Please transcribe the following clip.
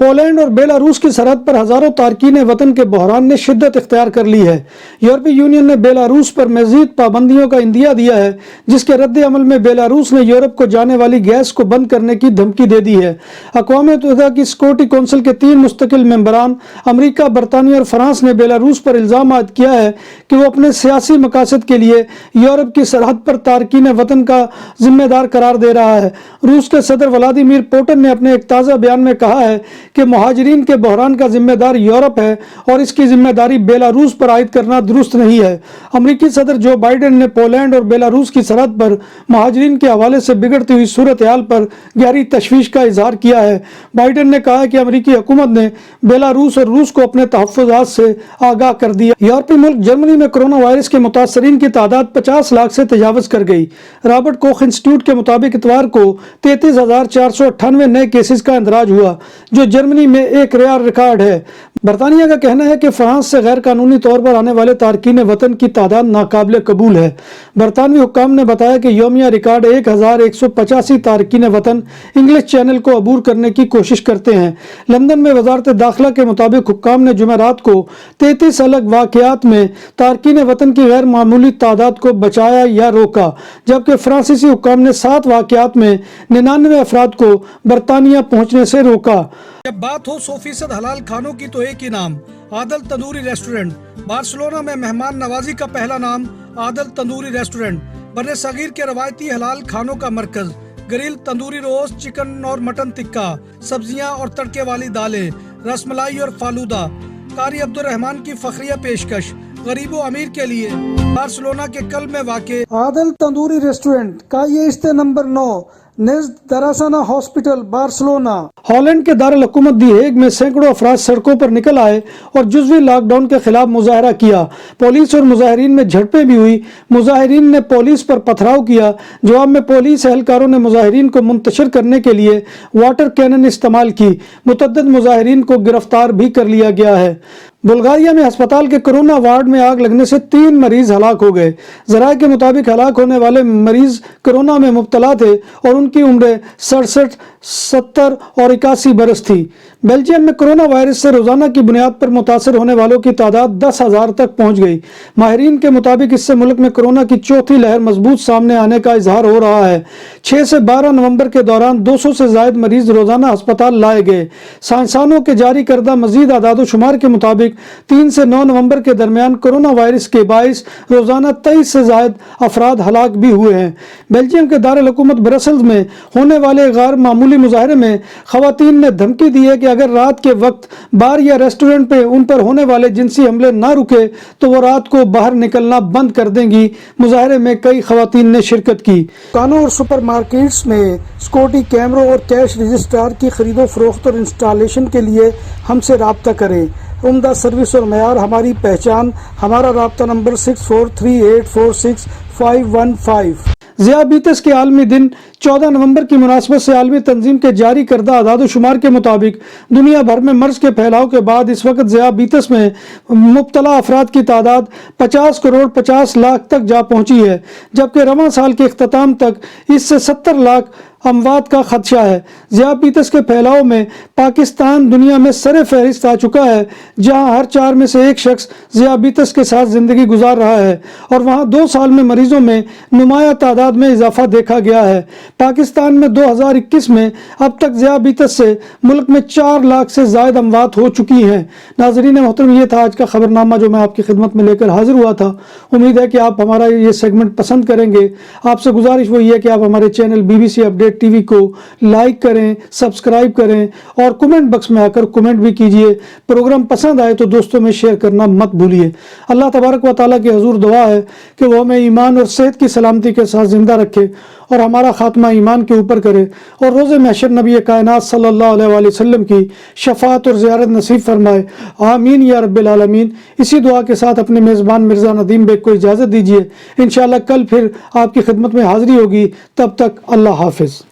Poland اور Belarus کی سرحد پر ہزاروں تارکین وطن کے بحران نے شدت اختیار کر لی ہے۔ یورپی یونین نے بیلاروس پر مزید پابندیوں کا اندیا دیا ہے، جس کے رد عمل میں بیلاروس نے یورپ کو جانے والی گیس کو بند کرنے کی دھمکی دے دی ہے۔ اقوام متحدہ کی سیکورٹی کونسل کے 3 مستقل ممبران امریکہ، برطانیہ اور فرانس نے بیلاروس پر الزام عائد کیا ہے کہ وہ اپنے سیاسی مقاصد کے لیے یورپ کی سرحد پر تارکین وطن کا ذمہ دار قرار دے رہا ہے۔ روس کے صدر ولادیمیر پوٹن نے اپنے ایک تازہ بیان میں کہا ہے کہ مہاجرین کے بحران کا ذمہ دار یورپ ہے اور اس کی ذمہ داری بیلاروس پر عائد کرنا درست نہیں ہے۔ امریکی صدر جو بائیڈن نے پولینڈ اور بیلاروس کی سرحد پر مہاجرین کے حوالے سے بگڑتی ہوئی صورتحال پر گہری تشویش کا اظہار کیا ہے۔ بائیڈن نے کہا کہ امریکی حکومت نے بیلاروس اور روس کو اپنے تحفظات سے آگاہ کر دیا۔ یورپی ملک جرمنی میں کرونا وائرس کے متاثرین کی تعداد 50 لاکھ سے تجاوز کر گئی۔ رابرٹ کوخ انسٹیٹیوٹ کے مطابق اتوار کو 33,498 نئے کیسز کا اندراج ہوا، جو جرمنی میں ایک نیا ریکارڈ ہے۔ برطانیہ کا کہنا ہے کہ فرانس سے غیر قانونی طور پر آنے والے تارکین وطن کی تعداد ناقابل قبول ہے۔ برطانوی حکام نے بتایا کہ یومیہ ریکارڈ 1185 تارکین وطن انگلش چینل کو عبور کرنے کی کوشش کرتے ہیں۔ لندن میں وزارت داخلہ کے مطابق حکام نے جمعرات کو 33 الگ واقعات میں تارکین وطن کی غیر معمولی تعداد کو بچایا یا روکا، جبکہ فرانسیسی حکام نے 7 واقعات میں 99 افراد کو برطانیہ پہنچنے سے روکا۔ جب بات ہو 100% حلال کھانوں کی تو ایک ہی نام، عادل تندوری ریسٹورنٹ۔ بارسلونا میں مہمان نوازی کا پہلا نام عادل تندوری ریسٹورنٹ، بر صغیر کے روایتی حلال کھانوں کا مرکز۔ گرل تندوری روسٹ، چکن اور مٹن ٹکا، سبزیاں اور تڑکے والی دالیں، رس ملائی اور فالودہ۔ قاری عبد الرحمن کی فخریہ پیشکش، غریب و امیر کے لیے۔ بارسلونا کے قلب میں واقع عادل تندوری ریسٹورنٹ کا یہ اشتہ نمبر 9 نزد دراسانہ ہاسپٹل، بارسلونا۔ ہالینڈ کے دارالحکومت دی ہیگ میں سینکڑوں افراد سڑکوں پر نکل آئے اور جزوی لاک ڈاؤن کے خلاف مظاہرہ کیا۔ پولیس اور مظاہرین میں جھڑپیں بھی ہوئی۔ مظاہرین نے پولیس پر پتھراؤ کیا۔ جواب میں پولیس اہلکاروں نے مظاہرین کو منتشر کرنے کے لیے واٹر کینن استعمال کی۔ متعدد مظاہرین کو گرفتار بھی کر لیا گیا ہے۔ بلغاریہ میں ہسپتال کے کرونا وارڈ میں آگ لگنے سے 3 مریض ہلاک ہو گئے۔ ذرائع کے مطابق ہلاک ہونے والے مریض کرونا میں مبتلا تھے اور ان کی عمریں 67، 70 اور 81 برس تھی۔ بیلجیم میں کرونا وائرس سے روزانہ کی بنیاد پر متاثر ہونے والوں کی تعداد 10,000 تک پہنچ گئی۔ ماہرین کے مطابق اس سے ملک میں کرونا کی چوتھی لہر مضبوط سامنے آنے کا اظہار ہو رہا ہے۔ 6 سے 12 نومبر کے دوران 200 سے زائد مریض روزانہ ہسپتال لائے گئے۔ سائنسدانوں کے جاری کردہ مزید اعداد و شمار کے مطابق 3 سے 9 نومبر کے درمیان کرونا وائرس کے باعث روزانہ 23 سے زائد افراد ہلاک بھی ہوئے ہیں۔ بیلجیم کے دارالحکومت برسلز میں ہونے والے غیر معمولی مظاہرے میں خواتین نے دھمکی دی ہے کہ اگر رات کے وقت بار یا ریسٹورنٹ پہ ان پر ہونے والے جنسی حملے نہ رکے تو وہ رات کو باہر نکلنا بند کر دیں گی۔ مظاہرے میں کئی خواتین نے شرکت کی۔ دکانوں اور سپر مارکیٹس میں سیکورٹی کیمروں اور کیش رجسٹرار کی خرید و فروخت اور انسٹالیشن کے لیے ہم سے رابطہ کریں۔ عمدہ سروس اور معیار ہماری پہچان۔ ہمارا رابطہ نمبر 6438465515۔ ذیابیطس کے عالمی دن 14 نومبر کی مناسبت سے عالمی تنظیم کے جاری کردہ اعداد و شمار کے مطابق دنیا بھر میں مرض کے پھیلاؤ کے بعد اس وقت ذیابیطس میں مبتلا افراد کی تعداد 50 کروڑ 50 لاکھ تک جا پہنچی ہے، جبکہ رواں سال کے اختتام تک اس سے 70 لاکھ اموات کا خدشہ ہے۔ ذیابیطس کے پھیلاؤ میں پاکستان دنیا میں سر فہرست آ چکا ہے، جہاں ہر 4 میں سے 1 شخص ذیابیطس کے ساتھ زندگی گزار رہا ہے، اور وہاں 2 سال میں مریضوں میں نمایاں تعداد میں اضافہ دیکھا گیا ہے۔ پاکستان میں 2021 میں اب تک ذیابیطس سے ملک میں 4 لاکھ سے زائد اموات ہو چکی ہیں۔ ناظرین محترم، یہ تھا آج کا خبرنامہ جو میں آپ کی خدمت میں لے کر حاضر ہوا تھا۔ امید ہے کہ آپ ہمارا یہ سیگمنٹ پسند کریں گے۔ آپ سے گزارش وہی ہے کہ آپ ہمارے channel BBC update T V کو لائک کریں، سبسکرائب کریں اور کمنٹ باکس میں آ کر کمنٹ بھی کیجئے۔ پروگرام پسند آئے تو دوستوں میں شیئر کرنا مت بھولیے۔ اللہ تبارک و تعالیٰ کی حضور دعا ہے کہ وہ ہمیں ایمان اور صحت کی سلامتی کے ساتھ زندہ رکھے اور ہمارا خاتمہ ایمان کے اوپر کرے، اور روز محشر نبی کائنات صلی اللہ علیہ وآلہ وسلم کی شفاعت اور زیارت نصیب فرمائے۔ آمین یا رب العالمین۔ اسی دعا کے ساتھ اپنے میزبان مرزا ندیم بیگ کو اجازت دیجیے۔ انشاءاللہ کل پھر آپ کی خدمت میں حاضری ہوگی۔ تب تک اللہ حافظ۔